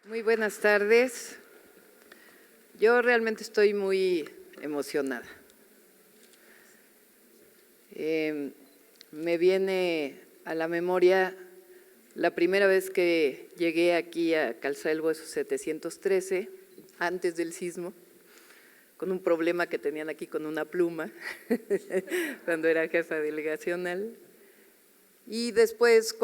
Muy buenas tardes. Yo realmente estoy muy emocionada. Me viene a la memoria la primera vez que llegué aquí a Calzada del Hueso 713, antes del sismo, con un problema que tenían aquí con una pluma, cuando era jefa delegacional. Y después,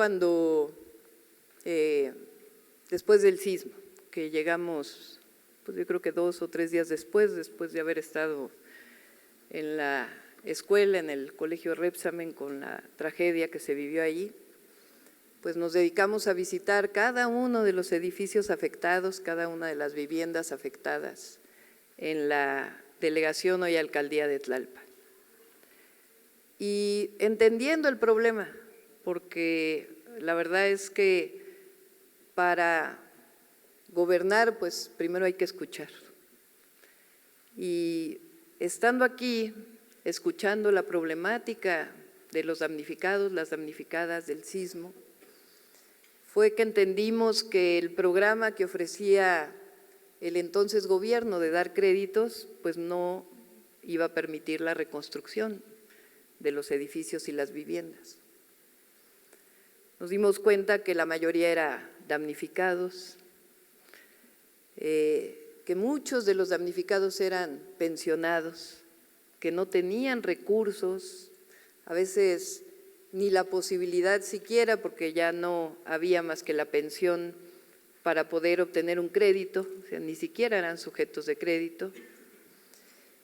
después del sismo, que llegamos, pues yo creo que 2 o 3 días después de haber estado en la escuela, en el colegio Repsamen, con la tragedia que se vivió allí, pues nos dedicamos a visitar cada uno de los edificios afectados, cada una de las viviendas afectadas en la delegación hoy alcaldía de Tlalpan. Y entendiendo el problema, porque la verdad es que para gobernar, pues primero hay que escuchar. Y estando aquí, escuchando la problemática de los damnificados, las damnificadas del sismo, fue que entendimos que el programa que ofrecía el entonces gobierno de dar créditos, pues no iba a permitir la reconstrucción de los edificios y las viviendas. Nos dimos cuenta que la mayoría era damnificados, que muchos de los damnificados eran pensionados, que no tenían recursos, a veces ni la posibilidad siquiera, porque ya no había más que la pensión para poder obtener un crédito, o sea, ni siquiera eran sujetos de crédito.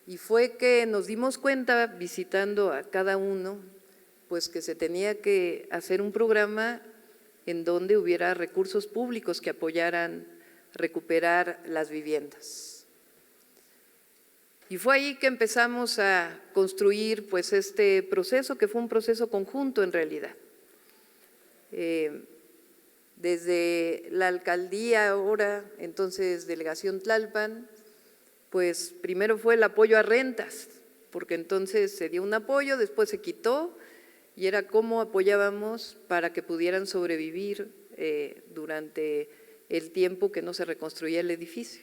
Y fue que nos dimos cuenta, visitando a cada uno, pues que se tenía que hacer un programa en donde hubiera recursos públicos que apoyaran recuperar las viviendas. Y fue ahí que empezamos a construir pues este proceso, que fue un proceso conjunto en realidad. Desde la alcaldía ahora, entonces Delegación Tlalpan, pues primero fue el apoyo a rentas, porque entonces se dio un apoyo, después se quitó, y era cómo apoyábamos para que pudieran sobrevivir durante el tiempo que no se reconstruía el edificio.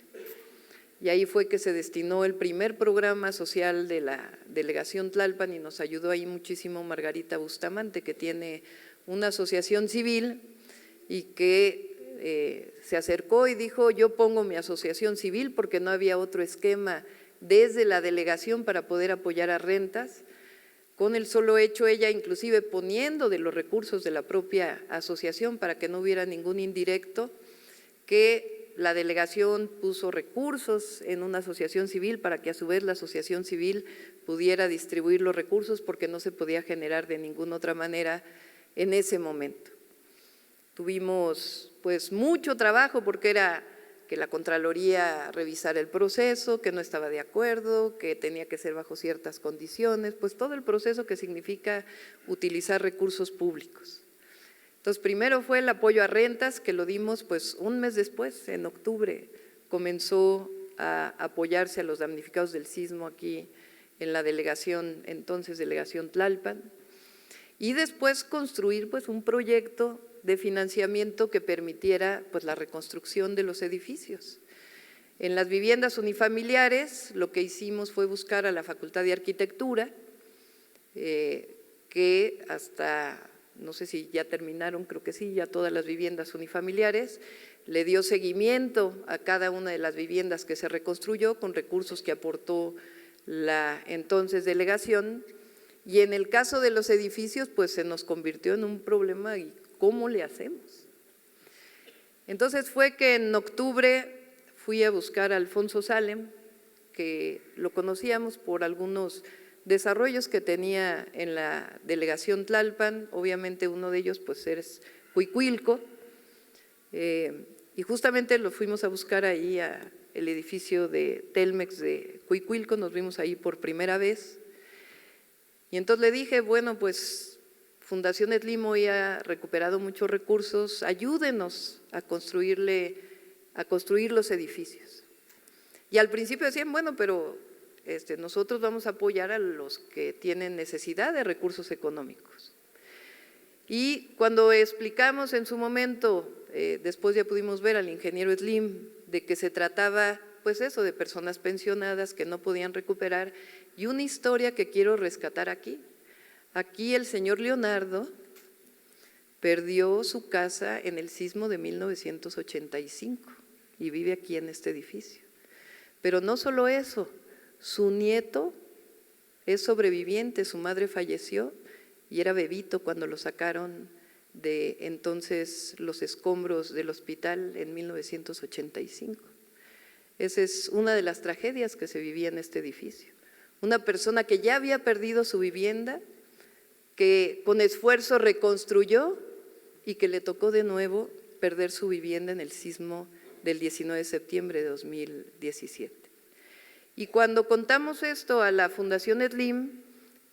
Y ahí fue que se destinó el primer programa social de la Delegación Tlalpan y nos ayudó ahí muchísimo Margarita Bustamante, que tiene una asociación civil y que se acercó y dijo: yo pongo mi asociación civil, porque no había otro esquema desde la delegación para poder apoyar a rentas. Con el solo hecho, ella inclusive poniendo de los recursos de la propia asociación para que no hubiera ningún indirecto, que la delegación puso recursos en una asociación civil para que a su vez la asociación civil pudiera distribuir los recursos, porque no se podía generar de ninguna otra manera en ese momento. Tuvimos pues mucho trabajo, porque era que la Contraloría revisara el proceso, que no estaba de acuerdo, que tenía que ser bajo ciertas condiciones, pues todo el proceso que significa utilizar recursos públicos. Entonces, primero fue el apoyo a rentas, que lo dimos pues un mes después, en octubre, comenzó a apoyarse a los damnificados del sismo aquí en la delegación, entonces Delegación Tlalpan, y después construir pues un proyecto de financiamiento que permitiera pues la reconstrucción de los edificios. En las viviendas unifamiliares lo que hicimos fue buscar a la Facultad de Arquitectura, que hasta, no sé si ya terminaron, creo que sí, ya todas las viviendas unifamiliares, le dio seguimiento a cada una de las viviendas que se reconstruyó con recursos que aportó la entonces delegación. Y en el caso de los edificios, pues se nos convirtió en un problema. ¿Y cómo le hacemos? Entonces fue que en octubre fui a buscar a Alfonso Salem, que lo conocíamos por algunos desarrollos que tenía en la delegación Tlalpan, obviamente uno de ellos pues es Cuicuilco, y justamente lo fuimos a buscar ahí al edificio de Telmex de Cuicuilco, nos vimos ahí por primera vez. Y entonces le dije: bueno, pues Fundación Etlimo ya ha recuperado muchos recursos, ayúdenos a construir los edificios. Y al principio decían: bueno, pero nosotros vamos a apoyar a los que tienen necesidad de recursos económicos. Y cuando explicamos en su momento, después ya pudimos ver al ingeniero Slim, de que se trataba, pues eso, de personas pensionadas que no podían recuperar, y una historia que quiero rescatar aquí. Aquí el señor Leonardo perdió su casa en el sismo de 1985 y vive aquí en este edificio. Pero no solo eso, su nieto es sobreviviente, su madre falleció y era bebito cuando lo sacaron de entonces los escombros del hospital en 1985. Esa es una de las tragedias que se vivía en este edificio. Una persona que ya había perdido su vivienda, que con esfuerzo reconstruyó y que le tocó de nuevo perder su vivienda en el sismo del 19 de septiembre de 2017. Y cuando contamos esto a la Fundación Slim,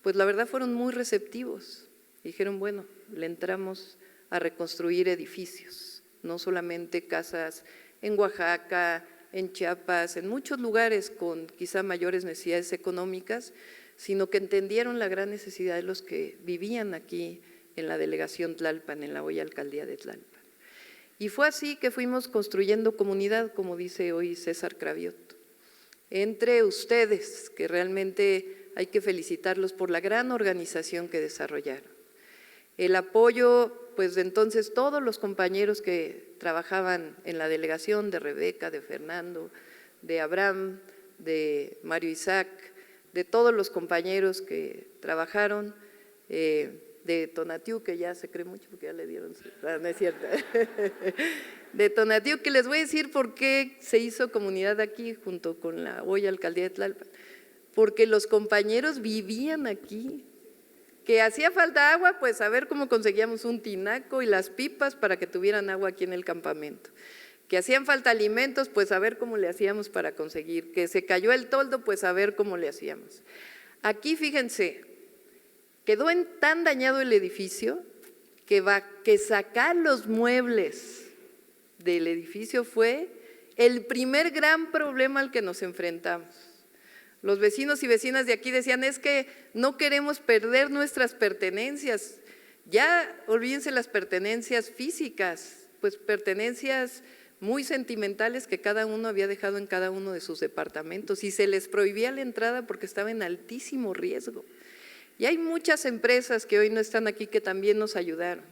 pues la verdad fueron muy receptivos. Dijeron, bueno, le entramos a reconstruir edificios, no solamente casas en Oaxaca, en Chiapas, en muchos lugares con quizá mayores necesidades económicas, sino que entendieron la gran necesidad de los que vivían aquí en la delegación Tlalpan, en la hoy alcaldía de Tlalpan. Y fue así que fuimos construyendo comunidad, como dice hoy César Cravioto, entre ustedes, que realmente hay que felicitarlos por la gran organización que desarrollaron. El apoyo, pues de entonces todos los compañeros que trabajaban en la delegación, de Rebeca, de Fernando, de Abraham, de Mario Isaac, de todos los compañeros que trabajaron, de Tonatiu, que ya se cree mucho porque ya le dieron, no es cierto, de Tonatiu, que les voy a decir por qué se hizo comunidad aquí junto con la hoy alcaldía de Tlalpan, porque los compañeros vivían aquí, que hacía falta agua, pues a ver cómo conseguíamos un tinaco y las pipas para que tuvieran agua aquí en el campamento. Que hacían falta alimentos, pues a ver cómo le hacíamos para conseguir. Que se cayó el toldo, pues a ver cómo le hacíamos. Aquí fíjense, quedó tan dañado el edificio que sacar los muebles del edificio fue el primer gran problema al que nos enfrentamos. Los vecinos y vecinas de aquí decían, es que no queremos perder nuestras pertenencias. Ya olvídense las pertenencias físicas, pues pertenencias muy sentimentales que cada uno había dejado en cada uno de sus departamentos y se les prohibía la entrada porque estaba en altísimo riesgo. Y hay muchas empresas que hoy no están aquí que también nos ayudaron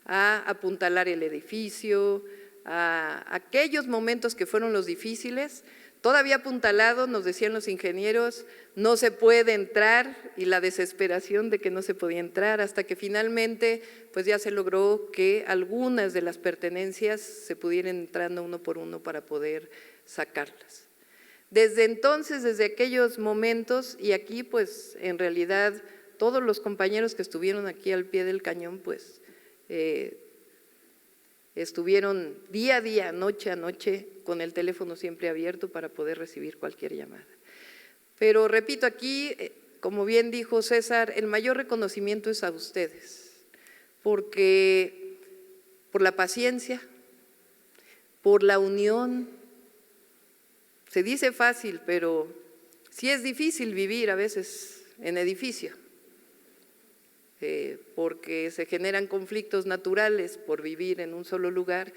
a apuntalar el edificio, a aquellos momentos que fueron los difíciles. Todavía apuntalado, nos decían los ingenieros, no se puede entrar y la desesperación de que no se podía entrar hasta que finalmente pues ya se logró que algunas de las pertenencias se pudieran entrando uno por uno para poder sacarlas. Desde entonces, desde aquellos momentos y aquí pues en realidad todos los compañeros que estuvieron aquí al pie del cañón pues estuvieron día a día, noche a noche, con el teléfono siempre abierto para poder recibir cualquier llamada. Pero repito aquí, como bien dijo César, el mayor reconocimiento es a ustedes, porque por la paciencia, por la unión, se dice fácil, pero sí es difícil vivir a veces en edificio. Porque se generan conflictos naturales por vivir en un solo lugar,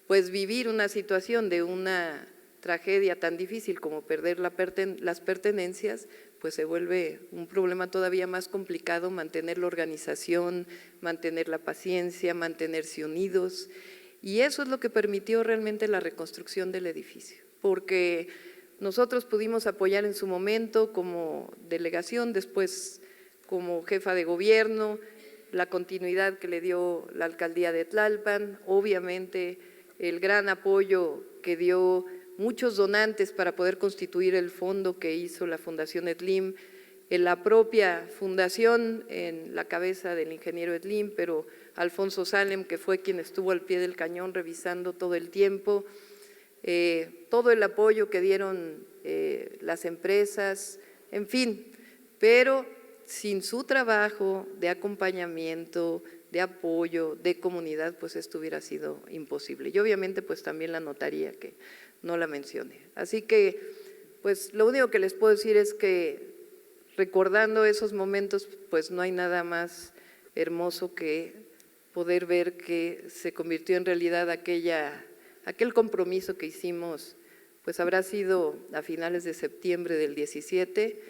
pues vivir una situación de una tragedia tan difícil como perder las pertenencias, pues se vuelve un problema todavía más complicado mantener la organización, mantener la paciencia, mantenerse unidos, y eso es lo que permitió realmente la reconstrucción del edificio, porque nosotros pudimos apoyar en su momento como delegación, después como jefa de gobierno, la continuidad que le dio la alcaldía de Tlalpan, obviamente el gran apoyo que dio muchos donantes para poder constituir el fondo que hizo la Fundación Slim, en la propia fundación en la cabeza del ingeniero Slim, pero Alfonso Salem, que fue quien estuvo al pie del cañón revisando todo el tiempo, todo el apoyo que dieron las empresas, en fin, pero sin su trabajo de acompañamiento, de apoyo, de comunidad, pues esto hubiera sido imposible. Y obviamente pues también la notaría que no la mencioné. Así que pues lo único que les puedo decir es que recordando esos momentos pues no hay nada más hermoso que poder ver que se convirtió en realidad aquel compromiso que hicimos, pues habrá sido a finales de septiembre del 17,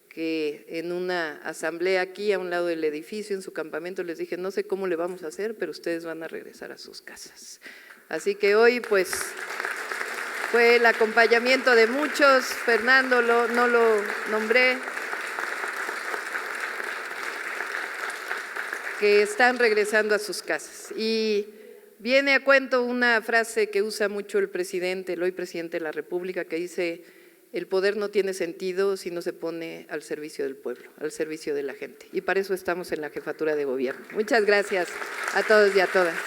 que en una asamblea aquí a un lado del edificio, en su campamento, les dije, no sé cómo le vamos a hacer, pero ustedes van a regresar a sus casas. Así que hoy pues fue el acompañamiento de muchos, Fernando no lo nombré, que están regresando a sus casas. Y viene a cuento una frase que usa mucho el presidente, el hoy presidente de la República, que dice: el poder no tiene sentido si no se pone al servicio del pueblo, al servicio de la gente. Y para eso estamos en la jefatura de gobierno. Muchas gracias a todos y a todas.